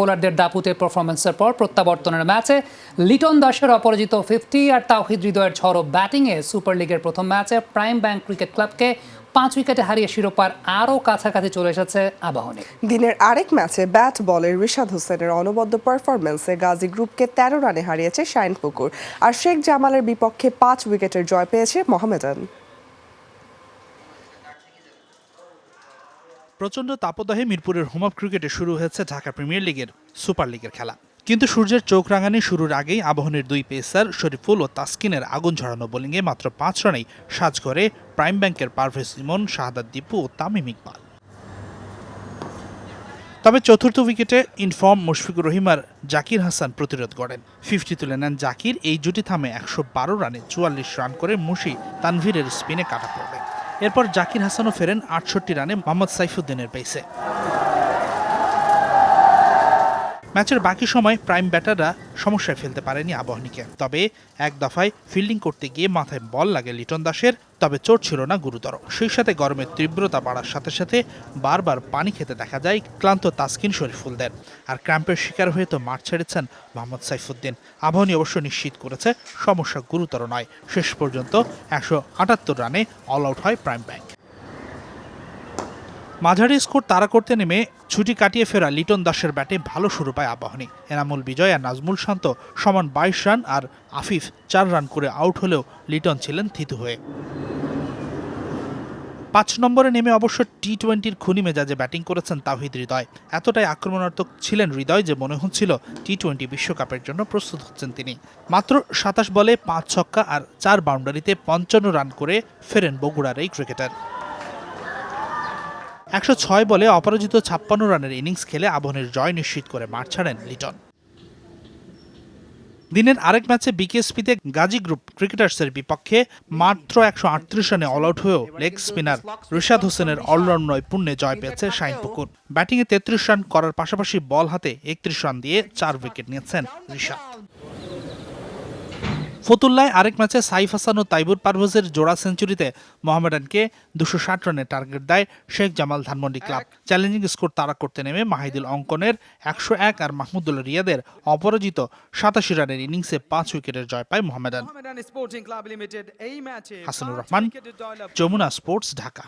বোলারদের দাপুটে পারফরম্যান্সের পর প্রত্যাবর্তনের ম্যাচে লিটন দাসের অপরাজিত 50 আর তাওহিদ হৃদয়ের ঝড়ো ব্যাটিংয়ে সুপার লিগের প্রথম ম্যাচে প্রাইম ব্যাংক ক্রিকেট ক্লাবকে 5 উইকেটে হারিয়ে শিরোপার আরও কাছাকাছি চলে এসেছে আবাহনী। দিনের আরেক ম্যাচে ব্যাট বলে রিশাদ হোসেনের অনবদ্য পারফরম্যান্সে গাজী গ্রুপকে 13 রানে হারিয়েছে শাইনপুকুর, আর শেখ জামালের বিপক্ষে 5 উইকেটের জয় পেয়েছে মোহামেডান। প্রচণ্ড তাপদাহে মিরপুরের হোম অফ ক্রিকেটে শুরু হয়েছে ঢাকা প্রিমিয়ার লিগের সুপার লিগের খেলা। কিন্তু সূর্যের চোখ রাঙানি শুরুর আগেই আবাহনীর দুই পেসার শরীফুল ও তাসকিনের আগুন ঝরানো বোলিংয়ে মাত্র 5 রানেই সাজ করে প্রাইম ব্যাংকের পারভেজ ইমন, শাহাদাত দীপু ও তামিম ইকবাল। তবে চতুর্থ উইকেটে ইনফর্ম মুশফিকুর রহিম আর জাকির হাসান প্রতিরোধ করেন। 50 তুলে নেন জাকির। এই জুটি থামে 112 রানে 44 রান করে মুশি তানভীরের স্পিনে কাটা পড়ে। এরপর জাকির হাসানও ফেরেন 68 রানে মোহাম্মদ সাইফুদ্দিনের পেসে। ম্যাচের বাকি সময় প্রাইম ব্যাটাররা সমস্যায় ফেলতে পারেনি আবাহনীকে। তবে এক দফায় ফিল্ডিং করতে গিয়ে মাথায় বল লাগে লিটন দাসের, তবে চোট ছিল না গুরুতর। সেই সাথে গরমের তীব্রতা বাড়ার সাথে সাথে বারবার পানি খেতে দেখা যায় ক্লান্ত তাসকিন শরীফুলদের। আর ক্র্যাম্পের শিকার হয়ে তো মাঠ ছেড়েছেন মোহাম্মদ সাইফুদ্দিন। আবাহনী অবশ্য নিশ্চিত করেছে সমস্যা গুরুতর নয়। শেষ পর্যন্ত 178 রানে অল আউট হয় প্রাইম ব্যাংক। মাঝারি স্কোর তাড়া করতে নেমে ছুটি কাটিয়ে ফেরা লিটন দাসের ব্যাটে ভালো শুরু পায় আবাহনী। এনামুল বিজয় আর নাজমুল শান্ত সমান 22 রান আর আফিফ 4 রান করে আউট হলেও লিটন ছিলেন থিতু হয়ে। 5 নম্বরে নেমে অবশ্য টি-20-র খুনি মেজাজে ব্যাটিং করেছেন তাওহিদ হৃদয়। এতটাই আক্রমণাত্মক ছিলেন হৃদয় যে মনে হচ্ছিল টি-20 বিশ্বকাপের জন্য প্রস্তুত হচ্ছেন তিনি। মাত্র 27 বলে 5 ছক্কা আর 4 বাউন্ডারিতে 55 রান করে ফেরেন বগুড়ার এই ক্রিকেটার। 106 বলে অপরাজিত 56 রানের ইনিংস খেলে আবাহনীর জয় নিশ্চিত করে মাঠ ছাড়েন লিটন। দিনের আরেক ম্যাচে বিকেএসপিতে গাজী গ্রুপ ক্রিকেটার্সের বিপক্ষে মাত্র 138 রানে অল আউট হয়েও লেগ স্পিনার রিশাদ হোসেনের অলরাউন্ড নৈপুণ্যে জয় পেয়েছে শাইনপুকুর। ব্যাটিংয়ে 33 রান করার পাশাপাশি বল হাতে 31 রান দিয়ে 4 উইকেট নিয়েছেন রিশাদ। ফতুল্লায় আরেক ম্যাচে সাইফ হাসান ও তাইবুর পারভেজের জোড়া সেঞ্চুরিতে মোহামেডানকে 260 রানের টার্গেট দেয় Sheikh Jamal Dhanmondi club. Challenging score তাড়া করতে নেমে মাহিদুল অঙ্কনের 101 আর মাহমুদুল রিয়াদের অপরাজিত 87 রানের ইনিংসে 5 উইকেটের জয় পায় মোহামেডান। হাসানুর রহমান, যমুনা স্পোর্টস, ঢাকা।